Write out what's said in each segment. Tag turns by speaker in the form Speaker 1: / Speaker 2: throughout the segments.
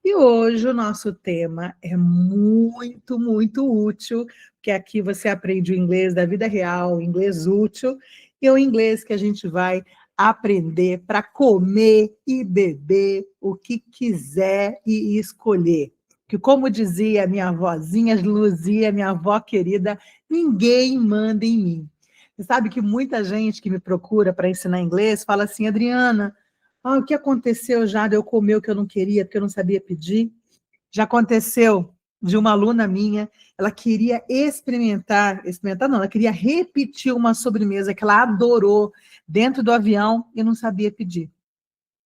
Speaker 1: E hoje o nosso tema é muito, muito útil, porque aqui você aprende o inglês da vida real, o inglês útil, e o inglês que a gente vai aprender para comer e beber o que quiser e escolher. Que, como dizia minha avózinha Luzia, minha avó querida, ninguém manda em mim. Você sabe que muita gente que me procura para ensinar inglês fala assim: Adriana, o que aconteceu já de eu comer o que eu não queria, porque eu não sabia pedir? Já aconteceu de uma aluna minha, ela queria experimentar não, ela queria repetir uma sobremesa que ela adorou dentro do avião e não sabia pedir.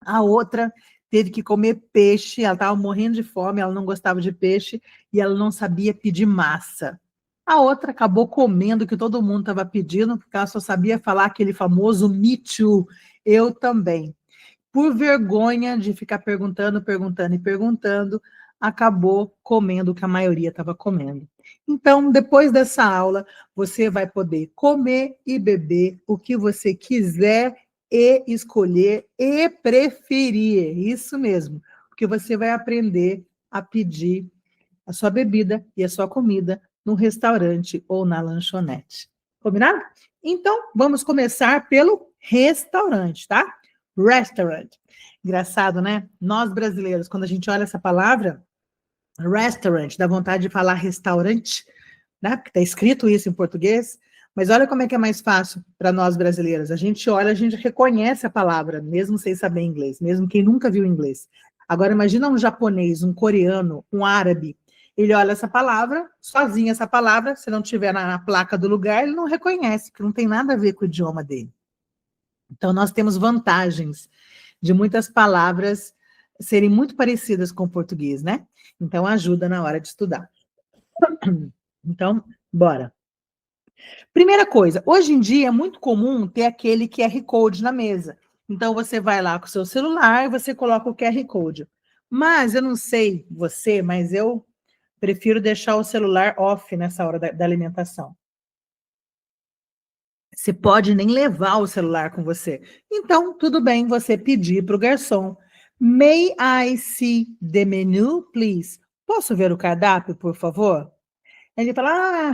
Speaker 1: A outra teve que comer peixe, ela estava morrendo de fome, ela não gostava de peixe e ela não sabia pedir massa. A outra acabou comendo o que todo mundo estava pedindo, porque ela só sabia falar aquele famoso me too, eu também. Por vergonha de ficar perguntando, perguntando e perguntando, acabou comendo o que a maioria estava comendo. Então, depois dessa aula, você vai poder comer e beber o que você quiser e escolher e preferir. Isso mesmo, porque você vai aprender a pedir a sua bebida e a sua comida no restaurante ou na lanchonete. Combinado? Então, vamos começar pelo restaurante, tá? Restaurant. Engraçado, né? Nós brasileiros, quando a gente olha essa palavra, restaurant, dá vontade de falar restaurante, né? Porque está escrito isso em português. Mas olha como é que é mais fácil para nós brasileiros. A gente olha, a gente reconhece a palavra, mesmo sem saber inglês, mesmo quem nunca viu inglês. Agora, imagina um japonês, um coreano, um árabe. Ele olha essa palavra, sozinho essa palavra, se não tiver na placa do lugar, ele não reconhece, porque não tem nada a ver com o idioma dele. Então, nós temos vantagens de muitas palavras serem muito parecidas com o português, né? Então, ajuda na hora de estudar. Então, bora. Primeira coisa, hoje em dia é muito comum ter aquele QR Code na mesa. Então, você vai lá com o seu celular e você coloca o QR Code. Mas eu não sei você, mas eu prefiro deixar o celular off nessa hora da alimentação. Você pode nem levar o celular com você. Então, tudo bem você pedir para o garçom: May I see the menu, please? Posso ver o cardápio, por favor? Ele fala: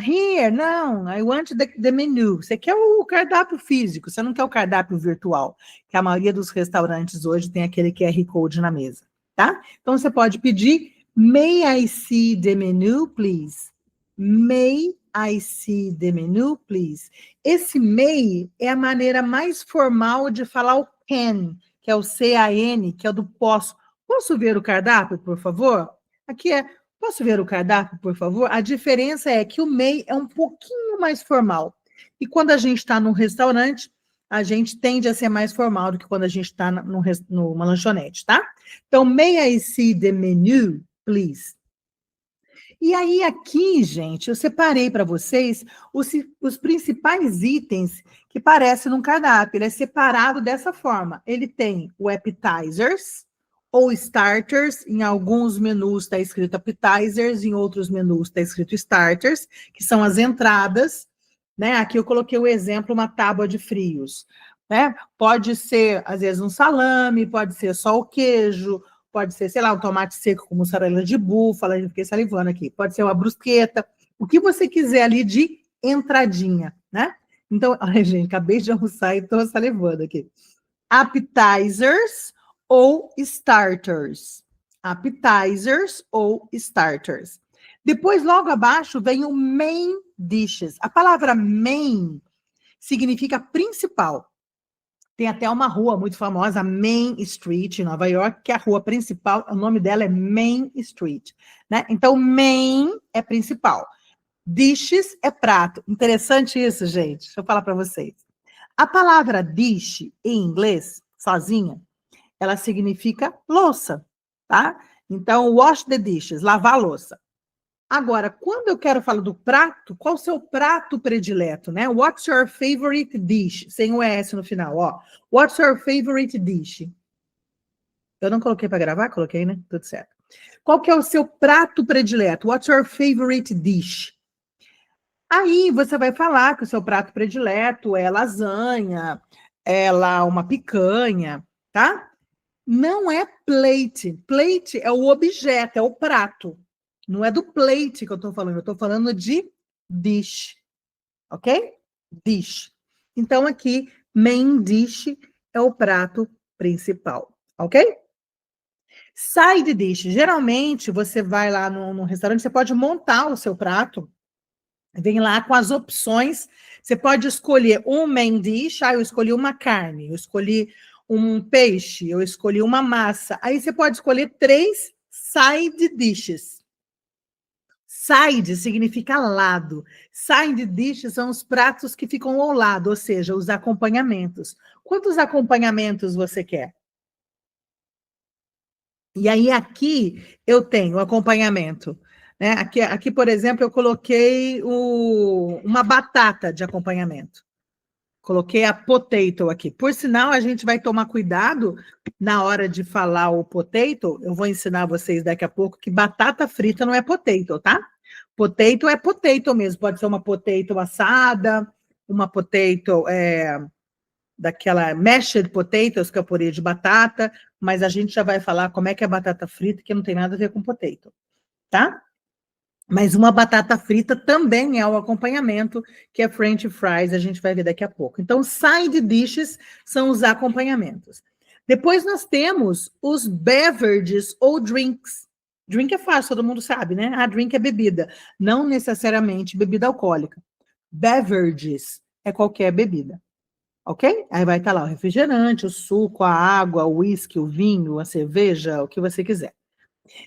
Speaker 1: here, não, I want the menu. Você quer o cardápio físico, você não quer o cardápio virtual, que a maioria dos restaurantes hoje tem aquele QR Code na mesa, tá? Então, você pode pedir: May I see the menu, please? May I see the menu, please? Esse may é a maneira mais formal de falar o can, que é o C-A-N, que é o do posso. Posso ver o cardápio, por favor? Aqui é: posso ver o cardápio, por favor? A diferença é que o may é um pouquinho mais formal. E quando a gente está num restaurante, a gente tende a ser mais formal do que quando a gente está numa lanchonete, tá? Então, may I see the menu, please? E aí, aqui, gente, eu separei para vocês os principais itens que aparecem no cardápio. Ele é separado dessa forma. Ele tem o appetizers ou starters. Em alguns menus está escrito appetizers, em outros menus está escrito starters, que são as entradas. Né? Aqui eu coloquei o exemplo, uma tábua de frios. Né? Pode ser, às vezes, um salame, pode ser só o queijo, pode ser, sei lá, um tomate seco com mussarela de búfala, eu fiquei salivando aqui, pode ser uma brusqueta, o que você quiser ali de entradinha, né? Então, ai, gente, acabei de almoçar e estou salivando aqui. Appetizers ou starters. Appetizers ou starters. Depois, logo abaixo, vem o main dishes. A palavra main significa principal. Tem até uma rua muito famosa, Main Street, em Nova York, que é a rua principal, o nome dela é Main Street. Né? Então, main é principal. Dishes é prato. Interessante isso, gente. Deixa eu falar para vocês. A palavra dish, em inglês, sozinha, ela significa louça, tá? Então, wash the dishes, lavar a louça. Agora, quando eu quero falar do prato, qual o seu prato predileto, né? What's your favorite dish? Sem o S no final, ó. What's your favorite dish? Eu não coloquei para gravar? Coloquei, né? Tudo certo. Qual que é o seu prato predileto? What's your favorite dish? Aí você vai falar que o seu prato predileto é lasanha, é lá uma picanha, tá? Não é plate. Plate é o objeto, é o prato. Não é do plate que eu estou falando. Eu estou falando de dish. Ok? Dish. Então, aqui, main dish é o prato principal. Ok? Side dish. Geralmente, você vai lá no restaurante, você pode montar o seu prato. Vem lá com as opções. Você pode escolher um main dish. Eu escolhi uma carne. Eu escolhi um peixe. Eu escolhi uma massa. Aí você pode escolher 3 side dishes. Side significa lado. Side dishes são os pratos que ficam ao lado, ou seja, os acompanhamentos. Quantos acompanhamentos você quer? E aí, aqui eu tenho acompanhamento. Né? Aqui, por exemplo, eu coloquei uma batata de acompanhamento. Coloquei a potato aqui. Por sinal, a gente vai tomar cuidado na hora de falar o potato. Eu vou ensinar vocês daqui a pouco que batata frita não é potato, tá? Potato é potato mesmo. Pode ser uma potato assada, uma potato daquela mashed potatoes, que é o purê de batata, mas a gente já vai falar como é que é batata frita, que não tem nada a ver com potato, tá? Mas uma batata frita também é o acompanhamento, que é French fries, a gente vai ver daqui a pouco. Então, side dishes são os acompanhamentos. Depois nós temos os beverages ou drinks. Drink é fácil, todo mundo sabe, né? Drink é bebida, não necessariamente bebida alcoólica. Beverages é qualquer bebida. Ok? Aí vai estar lá o refrigerante, o suco, a água, o uísque, o vinho, a cerveja, o que você quiser.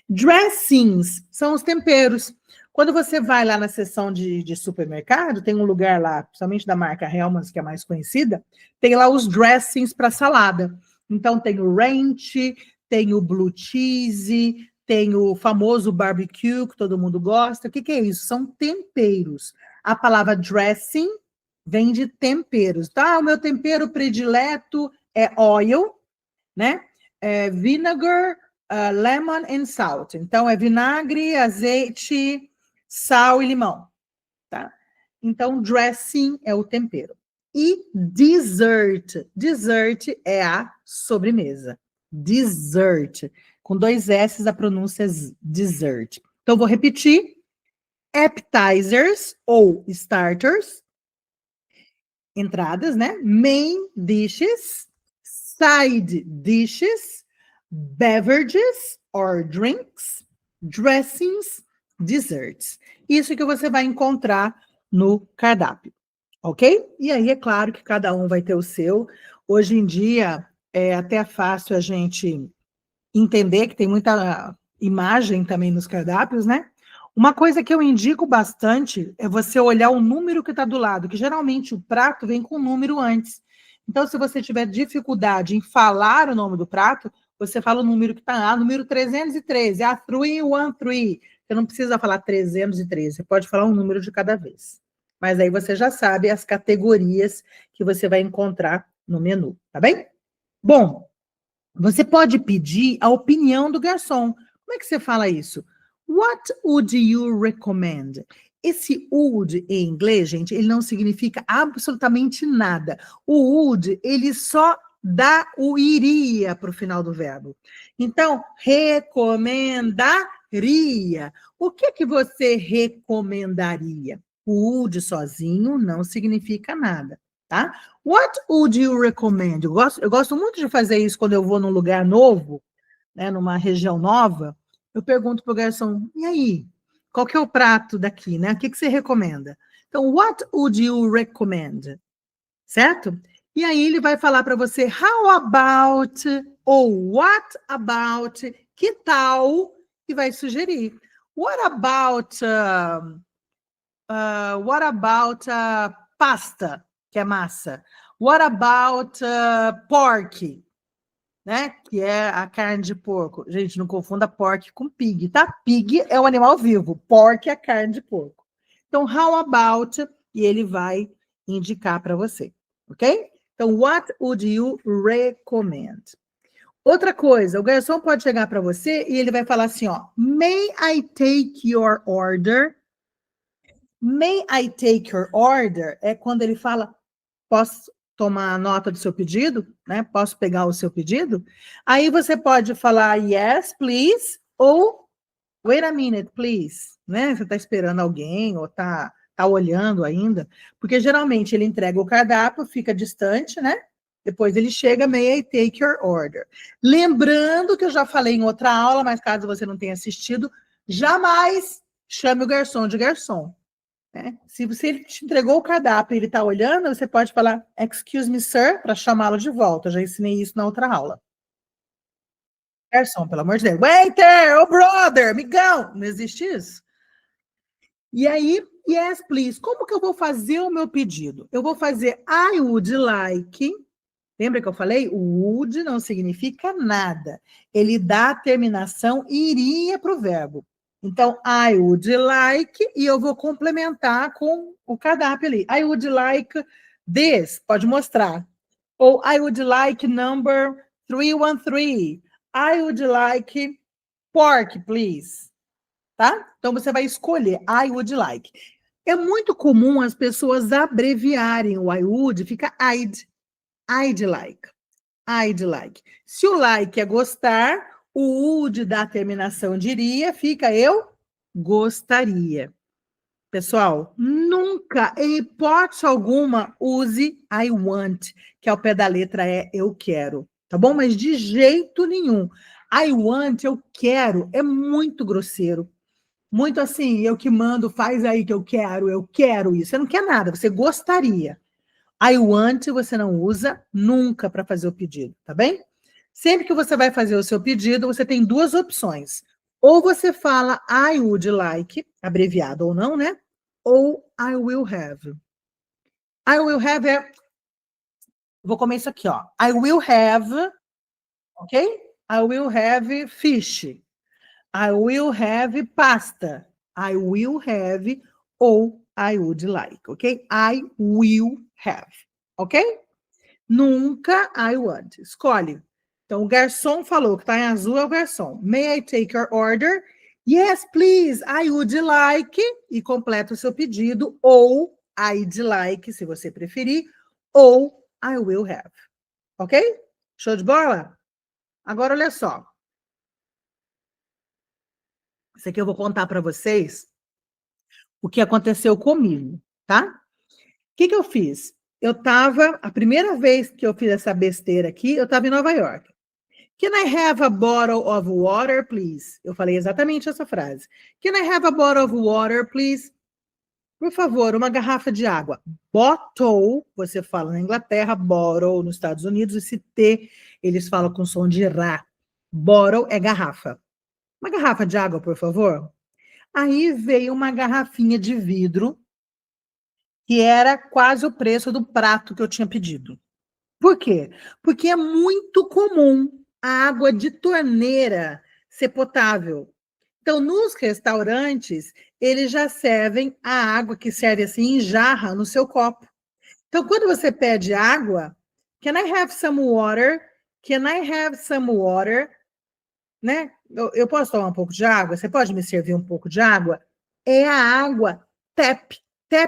Speaker 1: Dressings são os temperos. Quando você vai lá na seção de supermercado, tem um lugar lá, principalmente da marca Hellmann's, que é a mais conhecida, tem lá os dressings para salada. Então tem o ranch, tem o blue cheese, tem o famoso barbecue, que todo mundo gosta. O que é isso? São temperos. A palavra dressing vem de temperos. Tá? O meu tempero predileto é oil, né? Vinegar, lemon and salt. Então, é vinagre, azeite, sal e limão, tá? Então, dressing é o tempero. E dessert. Dessert é a sobremesa. Dessert. Com 2 S, a pronúncia é dessert. Então, vou repetir. Appetizers ou starters. Entradas, né? Main dishes. Side dishes, beverages or drinks, dressings, desserts. Isso que você vai encontrar no cardápio, ok? E aí é claro que cada um vai ter o seu. Hoje em dia é até fácil a gente entender que tem muita imagem também nos cardápios, né? Uma coisa que eu indico bastante é você olhar o número que está do lado, que geralmente o prato vem com o número antes. Então, se você tiver dificuldade em falar o nome do prato, você fala o número que está lá, número 313, 313. Você não precisa falar 313, você pode falar um número de cada vez. Mas aí você já sabe as categorias que você vai encontrar no menu, tá bem? Bom, você pode pedir a opinião do garçom. Como é que você fala isso? What would you recommend? Esse would em inglês, gente, ele não significa absolutamente nada. O would, ele só dá o iria para o final do verbo. Então, recomendaria. O que você recomendaria? O would sozinho não significa nada, tá? What would you recommend? Eu gosto muito de fazer isso quando eu vou num lugar novo, né, numa região nova. Eu pergunto para o garçom, e aí? Qual que é o prato daqui, né? O que você recomenda? Então, what would you recommend? Certo? E aí ele vai falar para você, how about, ou what about, que tal, e vai sugerir. What about pasta, que é massa? What about pork, né? Que é a carne de porco. Gente, não confunda pork com pig, tá? Pig é o animal vivo, pork é a carne de porco. Então, how about, e ele vai indicar para você, ok? Então, what would you recommend? Outra coisa, o garçom pode chegar para você e ele vai falar assim, ó, may I take your order? May I take your order? É quando ele fala, tomar nota do seu pedido, né? Posso pegar o seu pedido? Aí você pode falar yes, please, ou wait a minute, please, né? Você está esperando alguém ou tá olhando ainda, porque geralmente ele entrega o cardápio, fica distante, né? Depois ele chega, may I take your order? Lembrando que eu já falei em outra aula, mas caso você não tenha assistido, jamais chame o garçom de garçom. Né? Se ele te entregou o cardápio e ele está olhando, você pode falar excuse me, sir, para chamá-lo de volta. Eu já ensinei isso na outra aula. Garçom, pelo amor de Deus. Waiter, oh brother, amigão. Não existe isso. E aí, yes, please. Como que eu vou fazer o meu pedido? Eu vou fazer I would like. Lembra que eu falei? O would não significa nada. Ele dá a terminação iria para o verbo. Então, I would like, e eu vou complementar com o cardápio ali. I would like this, pode mostrar. Ou I would like number 313. I would like pork, please. Tá? Então, você vai escolher I would like. É muito comum as pessoas abreviarem o I would, fica I'd like. I'd like. Se o like é gostar, o would da terminação de iria fica eu gostaria. Pessoal, nunca, em hipótese alguma, use I want, que ao pé da letra é eu quero, tá bom? Mas de jeito nenhum. I want, eu quero, é muito grosseiro. Muito assim, eu que mando, faz aí que eu quero isso. Você não quer nada, você gostaria. I want você não usa nunca para fazer o pedido, tá bem? Sempre que você vai fazer o seu pedido, você tem duas opções. Ou você fala I would like, abreviado ou não, né? Ou I will have. I will have é. Vou comer isso aqui, ó. I will have, ok? I will have fish. I will have pasta. I will have ou I would like, ok? I will have, ok? Nunca I want. Escolhe. Então, o garçom falou que está em azul é o garçom. May I take your order? Yes, please. I would like. E completa o seu pedido. Ou I'd like, se você preferir. Ou I will have. Ok? Show de bola? Agora, olha só. Isso aqui eu vou contar para vocês o que aconteceu comigo, tá? O que eu fiz? A primeira vez que eu fiz essa besteira aqui, eu estava em Nova York. Can I have a bottle of water, please? Eu falei exatamente essa frase. Can I have a bottle of water, please? Por favor, uma garrafa de água. Bottle, você fala na Inglaterra, bottle nos Estados Unidos, esse T eles falam com som de rá. Bottle é garrafa. Uma garrafa de água, por favor. Aí veio uma garrafinha de vidro que era quase o preço do prato que eu tinha pedido. Por quê? Porque é muito comum a água de torneira ser potável. Então, nos restaurantes, eles já servem a água que serve assim em jarra no seu copo. Então, quando você pede água, can I have some water? Can I have some water? Né? Eu posso tomar um pouco de água? Você pode me servir um pouco de água? É a água tap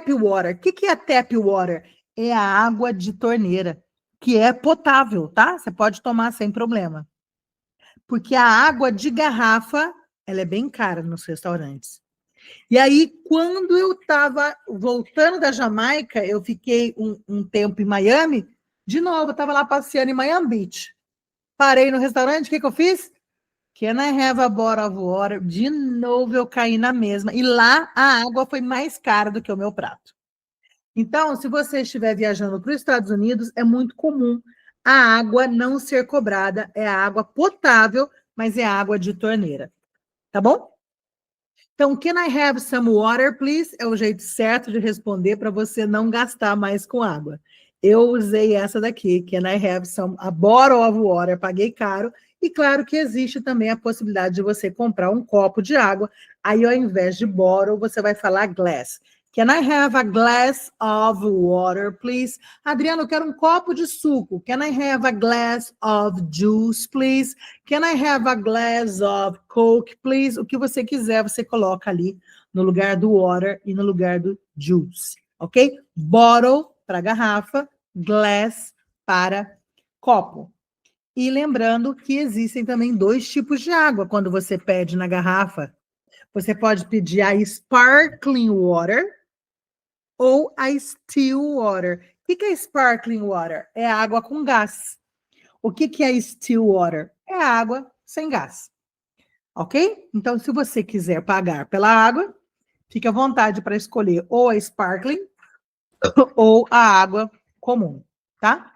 Speaker 1: water. O que é tap water? É a água de torneira, que é potável, tá? Você pode tomar sem problema. Porque a água de garrafa, ela é bem cara nos restaurantes. E aí, quando eu estava voltando da Jamaica, eu fiquei um tempo em Miami, de novo, eu estava lá passeando em Miami Beach. Parei no restaurante, o que eu fiz? Can I have a bottle of water? De novo eu caí na mesma. E lá a água foi mais cara do que o meu prato. Então, se você estiver viajando para os Estados Unidos, é muito comum a água não ser cobrada. É a água potável, mas é água de torneira. Tá bom? Então, can I have some water, please? É o jeito certo de responder para você não gastar mais com água. Eu usei essa daqui, can I have a bottle of water? Paguei caro. E claro que existe também a possibilidade de você comprar um copo de água. Aí, ao invés de bottle, você vai falar glass. Can I have a glass of water, please? Adriano, eu quero um copo de suco. Can I have a glass of juice, please? Can I have a glass of Coke, please? O que você quiser, você coloca ali no lugar do water e no lugar do juice, ok? Bottle para garrafa, glass para copo. E lembrando que existem também 2 tipos de água quando você pede na garrafa. Você pode pedir a sparkling water ou a still water. O que é sparkling water? É água com gás. O que é still water? É água sem gás. Ok? Então, se você quiser pagar pela água, fique à vontade para escolher ou a sparkling ou a água comum, tá?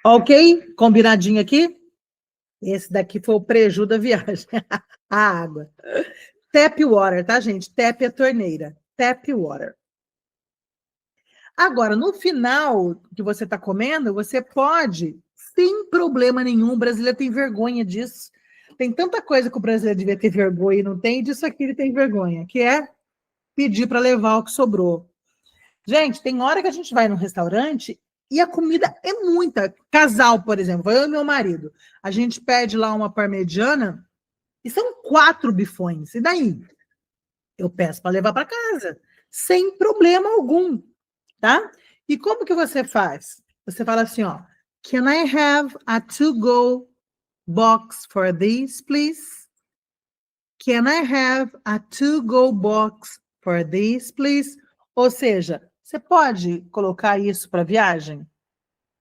Speaker 1: Ok? Combinadinho aqui? Esse daqui foi o preju da viagem. A água. Tap water, tá, gente? Tap é torneira. Tap water. Agora, no final que você está comendo, você pode, sem problema nenhum, o brasileiro tem vergonha disso. Tem tanta coisa que o brasileiro devia ter vergonha e não tem, disso aqui ele tem vergonha, que é pedir para levar o que sobrou. Gente, tem hora que a gente vai num restaurante e a comida é muita. Casal, por exemplo, eu e meu marido, a gente pede lá uma parmegiana e são 4 bifões. E daí? Eu peço para levar para casa, sem problema algum, tá? E como que você faz? Você fala assim, ó, Can I have a to-go box for this, please? Can I have a to-go box for this, please? Ou seja, você pode colocar isso para viagem?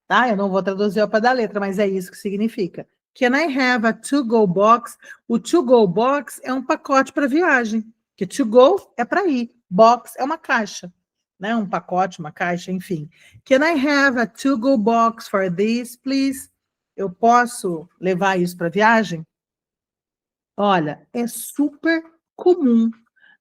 Speaker 1: Tá? Eu não vou traduzir ao pé da letra, mas é isso que significa. Can I have a to-go box? O to-go box é um pacote para viagem, que to-go é para ir, box é uma caixa, né? Um pacote, uma caixa, enfim. Can I have a to-go box for this, please? Eu posso levar isso para viagem? Olha, é super comum,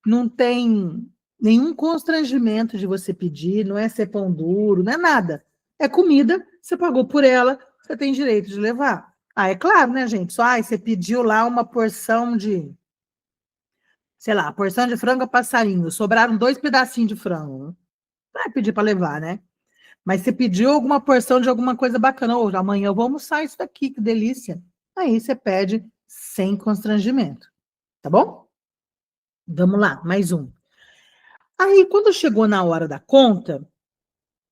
Speaker 1: não tem nenhum constrangimento de você pedir, não é ser pão duro, não é nada. É comida, você pagou por ela, você tem direito de levar. Ah, é claro, né, gente? Só, você pediu lá uma porção de, sei lá, porção de frango a passarinho, sobraram 2 pedacinhos de frango. Não vai pedir para levar, né? Mas você pediu alguma porção de alguma coisa bacana, ou amanhã eu vou almoçar isso daqui, que delícia. Aí você pede sem constrangimento, tá bom? Vamos lá, mais um. Aí, quando chegou na hora da conta,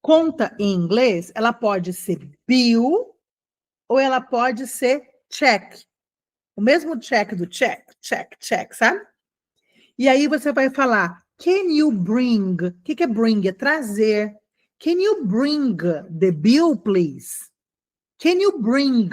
Speaker 1: conta em inglês, ela pode ser bill ou ela pode ser check. O mesmo check do check, check, check, sabe? E aí você vai falar, can you bring? O que é bring? É trazer. Can you bring the bill, please? Can you bring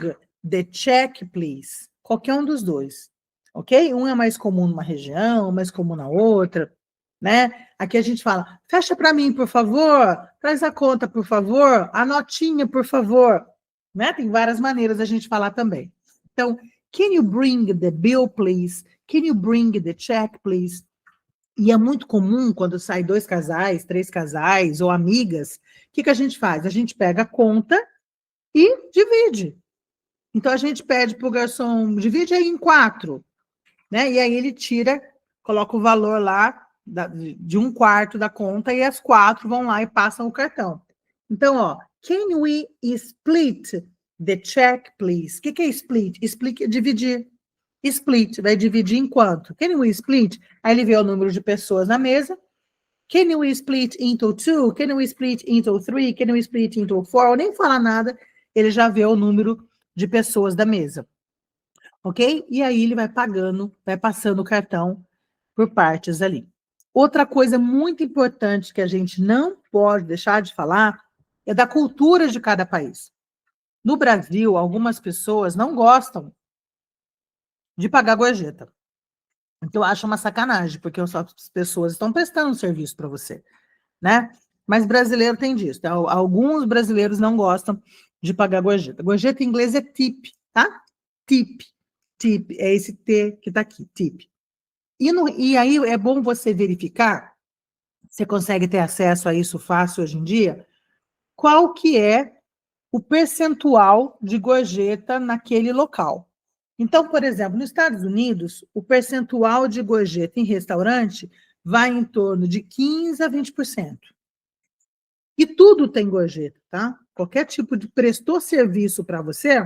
Speaker 1: the check, please? Qualquer um dos dois, ok? Um é mais comum numa região, mais comum na outra, né? Aqui a gente fala, fecha para mim, por favor, traz a conta, por favor, a notinha, por favor, né? Tem várias maneiras da gente falar também. Então, can you bring the bill, please? Can you bring the check, please? E é muito comum quando sai 2 casais, 3 casais ou amigas, o que a gente faz? A gente pega a conta e divide. Então a gente pede para o garçom, divide aí em 4, né? E aí ele tira, coloca o valor lá de 1/4 da conta e as 4 vão lá e passam o cartão. Então, ó, can we split the check, please? O que é split? Split é dividir. Split, vai dividir em quanto? Can we split? Aí ele vê o número de pessoas na mesa. Can we split into 2? Can we split into 3? Can we split into 4? Nem fala nada, ele já vê o número de pessoas da mesa. Ok? E aí ele vai pagando, vai passando o cartão por partes ali. Outra coisa muito importante que a gente não pode deixar de falar é da cultura de cada país. No Brasil, algumas pessoas não gostam de pagar gorjeta. Então, eu acho uma sacanagem, porque as pessoas estão prestando um serviço para você, né? Mas brasileiro tem disso. Tá? Alguns brasileiros não gostam de pagar gorjeta. Gorjeta em inglês é tip, tá? Tip. Tip, é esse T que está aqui, tip. E aí é bom você verificar, você consegue ter acesso a isso fácil hoje em dia, qual que é o percentual de gorjeta naquele local. Então, por exemplo, nos Estados Unidos, o percentual de gorjeta em restaurante vai em torno de 15% a 20%. E tudo tem gorjeta, tá? Qualquer tipo de prestou serviço para você,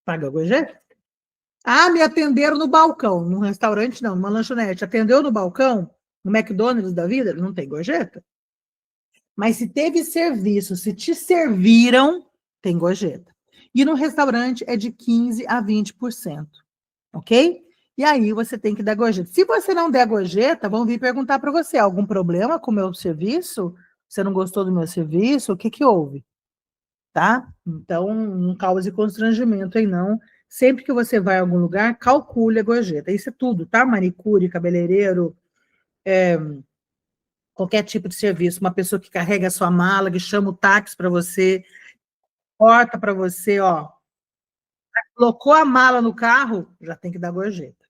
Speaker 1: paga gorjeta. Ah, me atenderam no balcão, num restaurante não, numa lanchonete. Atendeu no balcão, no McDonald's da vida, não tem gorjeta. Mas se teve serviço, se te serviram, tem gorjeta. E no restaurante é de 15 a 20%, ok? E aí você tem que dar gorjeta. Se você não der gorjeta, vão vir perguntar para você, algum problema com o meu serviço? Você não gostou do meu serviço? O que que houve? Tá? Então, não cause constrangimento aí, não. Sempre que você vai a algum lugar, calcule a gorjeta. Isso é tudo, tá? Manicure, cabeleireiro, qualquer tipo de serviço. Uma pessoa que carrega a sua mala, que chama o táxi para você, porta para você, ó. Colocou a mala no carro, já tem que dar gorjeta,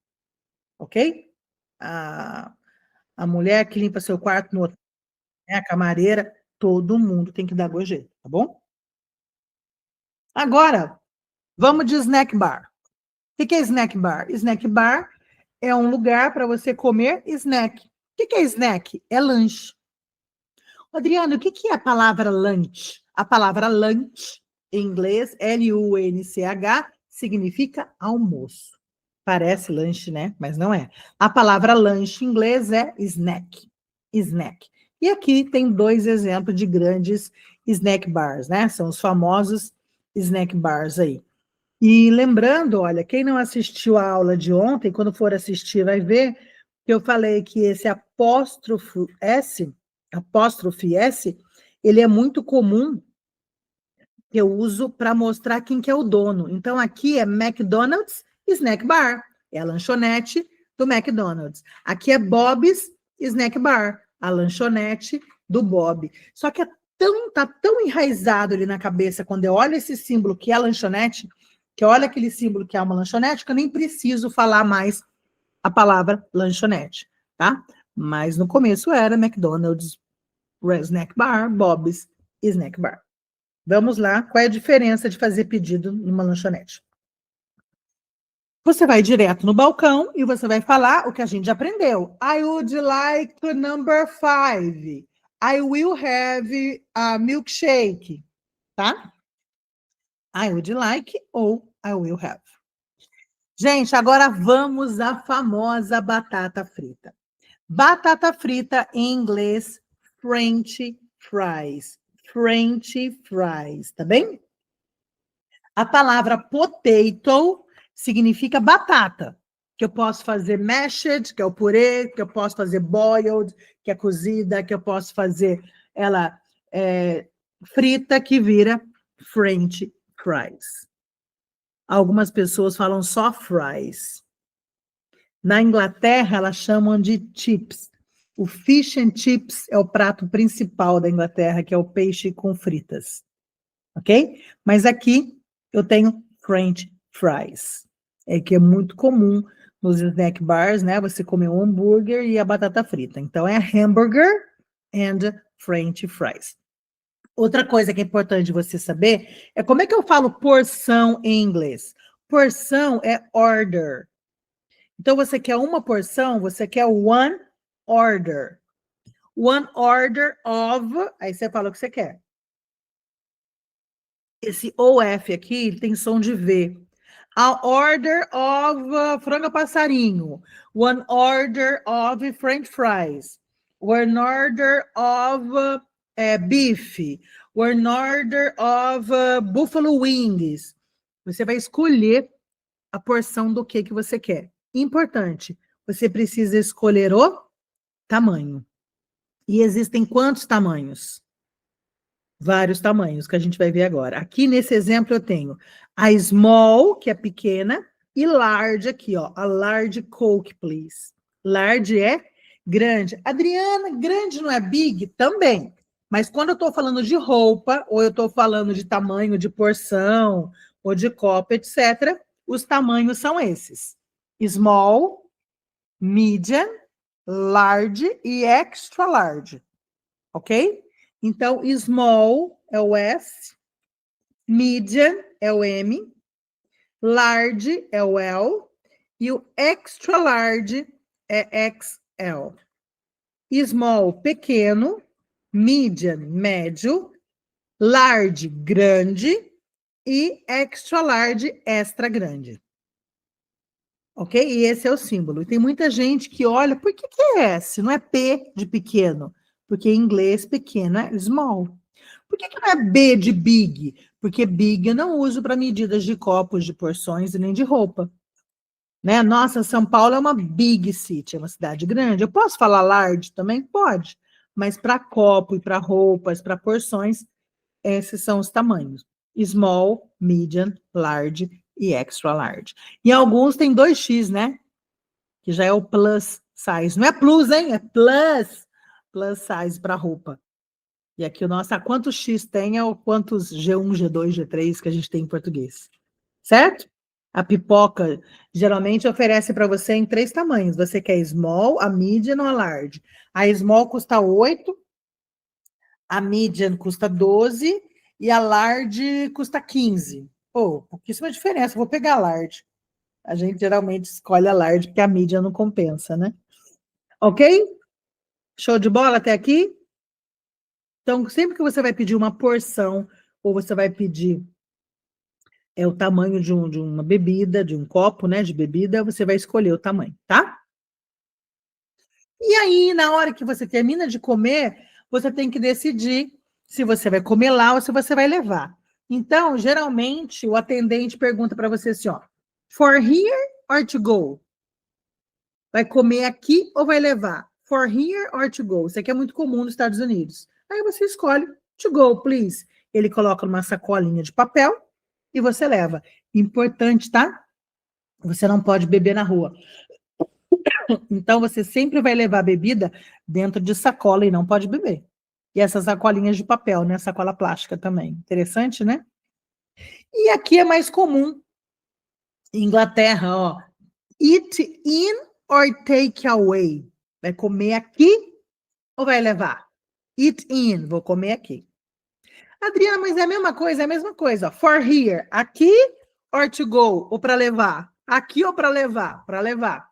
Speaker 1: ok? A, a mulher que limpa seu quarto no hotel, né, a camareira, todo mundo tem que dar gorjeta, tá bom? Agora, vamos de snack bar. O que é snack bar? Snack bar é um lugar para você comer snack. O que é snack? É lanche. Adriano, o que é a palavra lunch? A palavra lunch, em inglês, L-U-N-C-H, significa almoço. Parece lanche, né? Mas não é. A palavra lanche em inglês é snack. Snack. E aqui tem dois exemplos de grandes snack bars, né? São os famosos snack bars aí. E lembrando, olha, quem não assistiu a aula de ontem, quando for assistir, vai ver que eu falei que esse apóstrofe S, ele é muito comum que eu uso para mostrar quem que é o dono. Então, aqui é McDonald's Snack Bar, é a lanchonete do McDonald's. Aqui é Bob's Snack Bar, a lanchonete do Bob. Só que tá tão enraizado ali na cabeça, quando eu olho esse símbolo que é a lanchonete, que olha aquele símbolo que é uma lanchonete, que eu nem preciso falar mais a palavra lanchonete, tá? Mas no começo era McDonald's Snack Bar, Bob's Snack Bar. Vamos lá, qual é a diferença de fazer pedido numa lanchonete? Você vai direto no balcão e você vai falar o que a gente já aprendeu. I would like to number 5. I will have a milkshake, tá? I would like ou I will have. Gente, agora vamos à famosa batata frita. Batata frita em inglês, French fries. French fries, tá bem? A palavra potato significa batata, que eu posso fazer mashed, que é o purê, que eu posso fazer boiled, que é cozida, que eu posso fazer ela frita, que vira French fries. Algumas pessoas falam só fries. Na Inglaterra, elas chamam de chips. O fish and chips é o prato principal da Inglaterra, que é o peixe com fritas. Ok? Mas aqui eu tenho French fries, que é muito comum nos snack bars, né? Você comer um hambúrguer e a batata frita. Então é hamburger and French fries. Outra coisa que é importante você saber é como é que eu falo porção em inglês. Porção é order. Então você quer uma porção, você quer one order. One order of, aí você fala o que você quer. Esse OF aqui tem som de V. A order of frango passarinho. One order of French fries. One order of beef. One order of buffalo wings. Você vai escolher a porção do que você quer. Importante, você precisa escolher o tamanho. E existem quantos tamanhos? Vários tamanhos que a gente vai ver agora. Aqui nesse exemplo eu tenho a small, que é pequena, e large aqui, ó. A large Coke, please. Large é grande. Adriana, grande não é big? Também. Mas quando eu estou falando de roupa, ou eu estou falando de tamanho de porção, ou de copo, etc., os tamanhos são esses. Small, medium, large e extra large. Ok? Então, small é o S, medium é o M, large é o L e o extra large é XL. Small, pequeno, medium, médio, large, grande e extra large, extra grande. Ok? E esse é o símbolo. E tem muita gente que olha, por que é S? Não é P de pequeno? Porque em inglês pequeno é small. Por que não é B de big? Porque big eu não uso para medidas de copos, de porções e nem de roupa. Né? Nossa, São Paulo é uma big city, é uma cidade grande. Eu posso falar large também? Pode. Mas para copo e para roupas, para porções, esses são os tamanhos. Small, medium, large e extra large. E alguns tem 2x, né? Que já é o plus size. Não é plus, hein? É plus. Plus size para roupa. E aqui o nosso, quantos X tem ou quantos G1, G2, G3 que a gente tem em português. Certo? A pipoca geralmente oferece para você em 3 tamanhos. Você quer small, a medium ou a large. A small custa 8, a medium custa 12 e a large custa 15. Pô, pouquíssima diferença. Vou pegar a large. A gente geralmente escolhe a large porque a medium não compensa, né? Ok? Show de bola até aqui? Então, sempre que você vai pedir uma porção ou você vai pedir o tamanho de uma bebida, de um copo, né, de bebida, você vai escolher o tamanho, tá? E aí, na hora que você termina de comer, você tem que decidir se você vai comer lá ou se você vai levar. Então, geralmente, o atendente pergunta para você assim, ó, for here or to go? Vai comer aqui ou vai levar? For here or to go? Isso aqui é muito comum nos Estados Unidos. Aí você escolhe to go, please. Ele coloca numa sacolinha de papel e você leva. Importante, tá? Você não pode beber na rua. Então, você sempre vai levar bebida dentro de sacola e não pode beber. E essas sacolinhas de papel, né? Sacola plástica também. Interessante, né? E aqui é mais comum. Inglaterra, ó. Eat in or take away? Vai comer aqui ou vai levar? Eat in, vou comer aqui. Adriana, mas é a mesma coisa, é a mesma coisa. Ó. For here, aqui or to go, ou para levar? Aqui ou para levar? Para levar.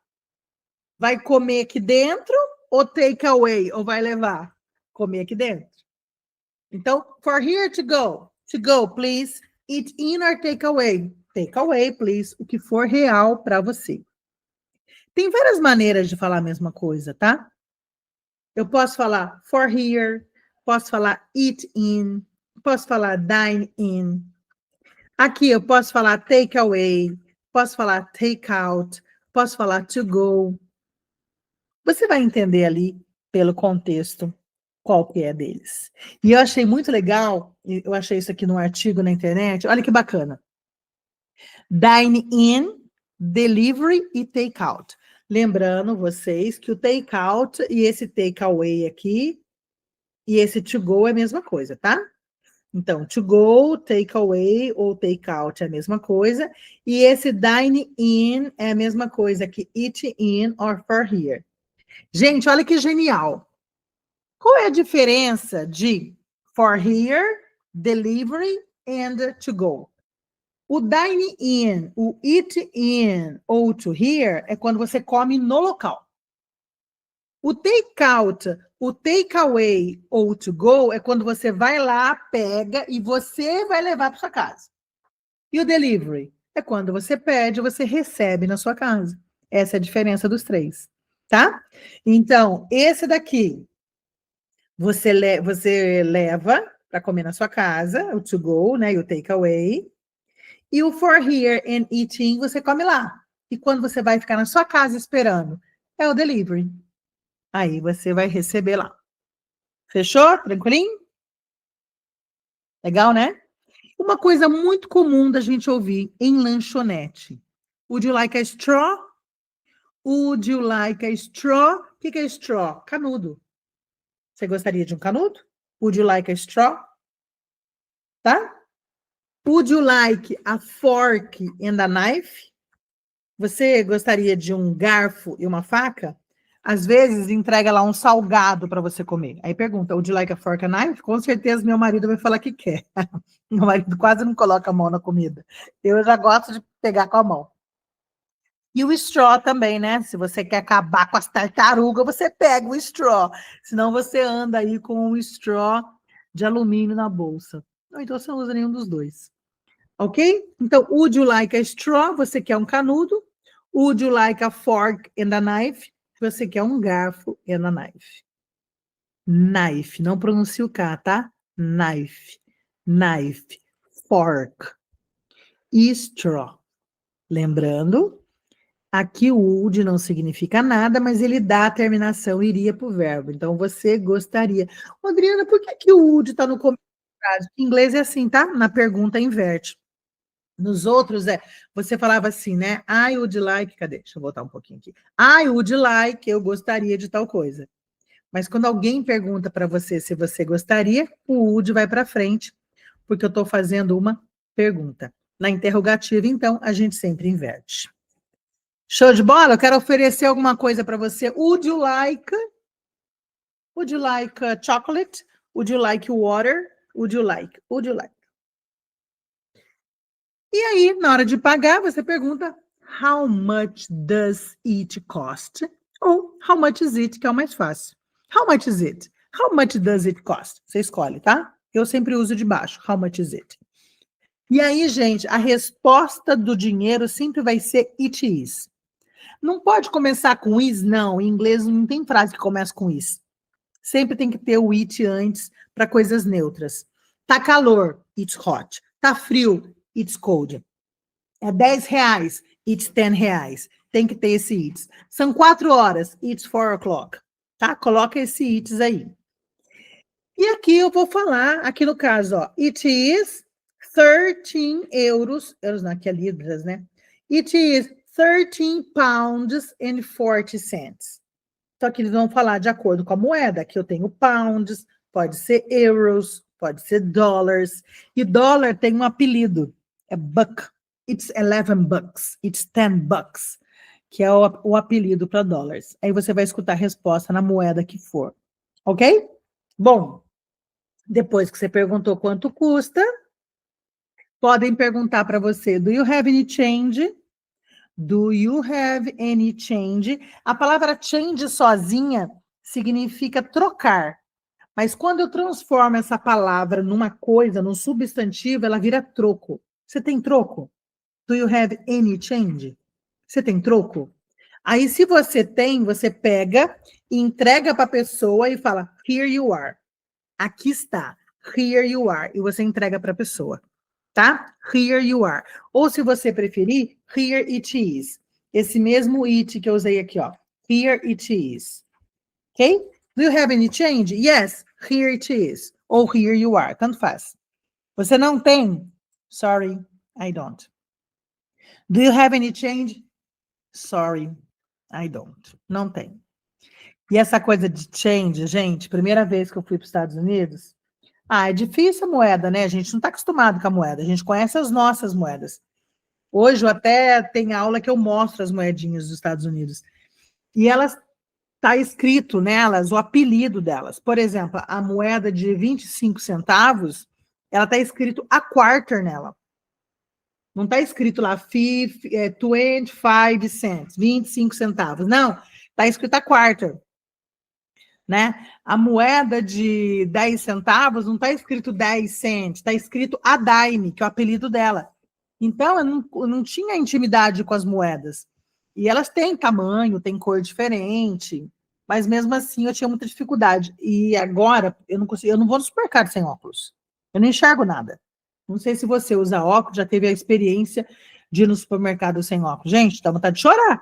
Speaker 1: Vai comer aqui dentro ou take away, ou vai levar? Comer aqui dentro. Então, for here to go. To go, please. Eat in or take away? Take away, please. O que for real para você. Tem várias maneiras de falar a mesma coisa, tá? Eu posso falar for here, posso falar eat in, posso falar dine in. Aqui eu posso falar take away, posso falar take out, posso falar to go. Você vai entender ali pelo contexto qual que é deles. E eu achei muito legal, eu achei isso aqui num artigo na internet, olha que bacana. Dine in, delivery e take out. Lembrando vocês que o take out e esse take away aqui e esse to go é a mesma coisa, tá? Então, to go, take away ou take out é a mesma coisa. E esse dine in é a mesma coisa que eat in or for here. Gente, olha que genial. Qual é a diferença de for here, delivery and to go? O dine in, o eat in ou to here é quando você come no local. O take out, o take away ou to go é quando você vai lá, pega e você vai levar para sua casa. E o delivery é quando você pede, você recebe na sua casa. Essa é a diferença dos três, tá? Então, esse daqui você leva para comer na sua casa, o to go, né, e o take away. E o for here and eating você come lá. E quando você vai ficar na sua casa esperando, é o delivery. Aí você vai receber lá. Fechou? Tranquilinho? Legal, né? Uma coisa muito comum da gente ouvir em lanchonete. Would you like a straw? Would you like a straw? O que é straw? Canudo. Você gostaria de um canudo? Would you like a straw? Tá? Would you like a fork and a knife? Você gostaria de um garfo e uma faca? Às vezes entrega lá um salgado para você comer. Aí pergunta, would you like a fork and knife? Com certeza meu marido vai falar que quer. Meu marido quase não coloca a mão na comida. Eu já gosto de pegar com a mão. E o straw também, né? Se você quer acabar com as tartarugas, você pega o straw. Senão você anda aí com um straw de alumínio na bolsa. Ou então você não usa nenhum dos dois. Ok? Então, would you like a straw? Você quer um canudo. Would you like a fork and a knife? Você quer um garfo and a knife. Knife, não pronuncia o K, tá? Knife, knife, fork, straw. Lembrando, aqui o would não significa nada, mas ele dá a terminação, iria para o verbo. Então, você gostaria. Adriana, por que o would está no começo da frase? Em inglês é assim, tá? Na pergunta inverte. Nos outros, você falava assim, né? I would like, cadê? Deixa eu voltar um pouquinho aqui. I would like, eu gostaria de tal coisa. Mas quando alguém pergunta para você se você gostaria, o would vai para frente, porque eu estou fazendo uma pergunta. Na interrogativa, então, a gente sempre inverte. Show de bola? Eu quero oferecer alguma coisa para você. Would you like chocolate? Would you like water? Would you like? Would you like? E aí, na hora de pagar, você pergunta how much does it cost? Ou how much is it, que é o mais fácil. How much is it? How much does it cost? Você escolhe, tá? Eu sempre uso de baixo. How much is it? E aí, gente, a resposta do dinheiro sempre vai ser it is. Não pode começar com is, não. Em inglês não tem frase que começa com is. Sempre tem que ter o it antes para coisas neutras. Tá calor, it's hot. Tá frio, it's cold. É 10 reais, it's 10 reais. Tem que ter esse it's. São 4 horas, it's 4 o'clock. Tá? Coloca esse it's aí. E aqui eu vou falar, aqui no caso, ó, it is 13 euros não, aqui é libras, né? It is 13 pounds and 40 cents. Então aqui eles vão falar de acordo com a moeda. Aqui eu tenho pounds, pode ser euros, pode ser dólares. E dólar tem um apelido, é buck. It's 11 bucks, it's 10 bucks, que é o apelido para dólares. Aí você vai escutar a resposta na moeda que for, ok? Bom, depois que você perguntou quanto custa, podem perguntar para você, do you have any change? Do you have any change? A palavra change sozinha significa trocar. Mas quando eu transformo essa palavra numa coisa, num substantivo, ela vira troco. Você tem troco? Do you have any change? Você tem troco? Aí, se você tem, você pega e entrega para a pessoa e fala, here you are. Aqui está. Here you are. E você entrega para a pessoa. Tá? Here you are. Ou, se você preferir, here it is. Esse mesmo it que eu usei aqui, ó. Here it is. Ok? Do you have any change? Yes, here it is. Ou here you are. Tanto faz. Você não tem? Sorry, I don't. Do you have any change? Sorry, I don't. Não tem. E essa coisa de change, gente, primeira vez que eu fui para os Estados Unidos, é difícil a moeda, né? A gente não está acostumado com a moeda, a gente conhece as nossas moedas. Hoje eu até tenho aula que eu mostro as moedinhas dos Estados Unidos. E elas está escrito nelas o apelido delas. Por exemplo, a moeda de 25 centavos, ela está escrito a quarter nela. Não está escrito lá 25 cents, 25 centavos. Não, está escrito a quarter. Né? A moeda de 10 centavos não está escrito 10 cents, está escrito a dime, que é o apelido dela. Então, eu não tinha intimidade com as moedas. E elas têm tamanho, têm cor diferente, mas mesmo assim eu tinha muita dificuldade. E agora eu não consigo, eu não vou no supermercado sem óculos. Eu não enxergo nada. Não sei se você usa óculos, já teve a experiência de ir no supermercado sem óculos. Gente, dá vontade de chorar.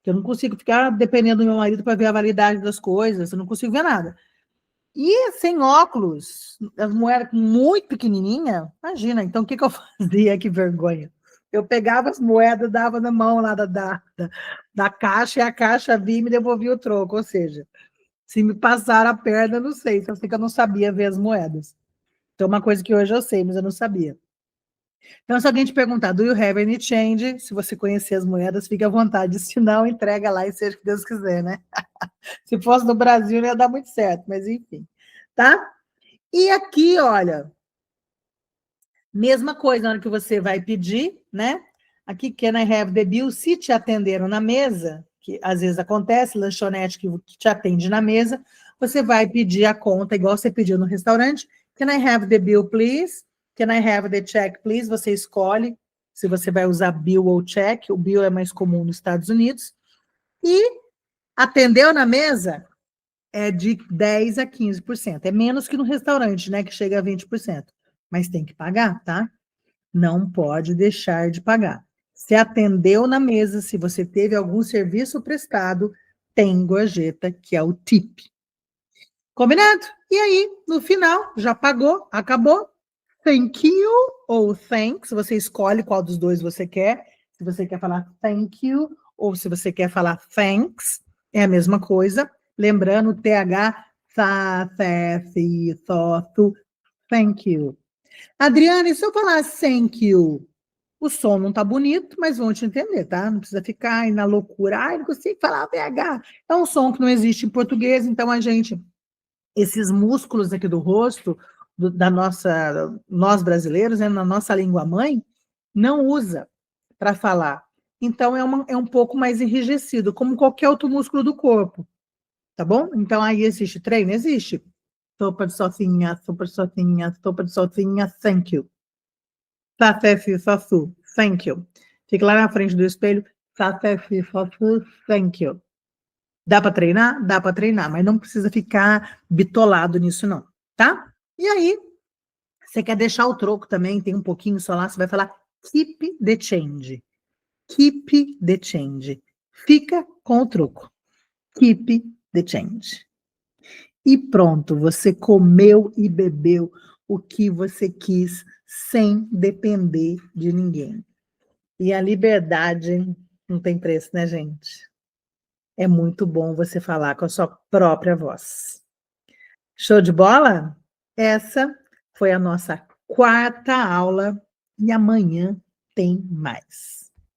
Speaker 1: Eu não consigo ficar dependendo do meu marido para ver a validade das coisas, eu não consigo ver nada. E sem óculos, as moedas muito pequenininha, imagina, então o que eu fazia? Que vergonha. Eu pegava as moedas, dava na mão lá da caixa, e a caixa vinha e me devolvia o troco, ou seja, se me passar a perna, não sei, só sei que eu não sabia ver as moedas. Então, uma coisa que hoje eu sei, mas eu não sabia. Então, se alguém te perguntar, do you have any change? Se você conhecer as moedas, fique à vontade. Se não, entrega lá e seja o que Deus quiser, né? Se fosse no Brasil, não ia dar muito certo, mas enfim, tá? E aqui, olha, mesma coisa na hora que você vai pedir, né? Aqui, can I have the bill? Se te atenderam na mesa, que às vezes acontece, lanchonete que te atende na mesa, você vai pedir a conta, igual você pediu no restaurante. Can I have the bill, please? Can I have the check, please? Você escolhe se você vai usar bill ou check. O bill é mais comum nos Estados Unidos. E atendeu na mesa? é de 10 a 15%. É menos que no restaurante, né, que chega a 20%. Mas tem que pagar, tá? Não pode deixar de pagar. Se atendeu na mesa, se você teve algum serviço prestado, tem gorjeta, que é o tip. Combinado? E aí, no final, já pagou, acabou. Thank you ou thanks, você escolhe qual dos dois você quer. Se você quer falar thank you ou se você quer falar thanks, é a mesma coisa. Lembrando, TH, tha, the, thi, tho, tu, thank you. Adriane, se eu falar thank you, o som não tá bonito, mas vão te entender, tá? Não precisa ficar aí na loucura. Ai, não consigo falar TH. É um som que não existe em português, então a gente, esses músculos aqui do rosto, da nossa, nós brasileiros, né, na nossa língua mãe, não usa para falar. Então é um pouco mais enrijecido, como qualquer outro músculo do corpo, tá bom? Então aí existe treino? Existe. Sopa de sofinha, sopa de sofinha, sopa de sofinha, thank you. Satefi, sasu, thank you. Fica lá na frente do espelho, satefi, sasu, thank you. Dá para treinar? Dá para treinar, mas não precisa ficar bitolado nisso, não, tá? E aí, você quer deixar o troco também, tem um pouquinho só lá, você vai falar keep the change. Keep the change. Fica com o troco. Keep the change. E pronto, você comeu e bebeu o que você quis, sem depender de ninguém. E a liberdade não tem preço, né, gente? É muito bom você falar com a sua própria voz. Show de bola? Essa foi a nossa quarta aula e amanhã tem mais.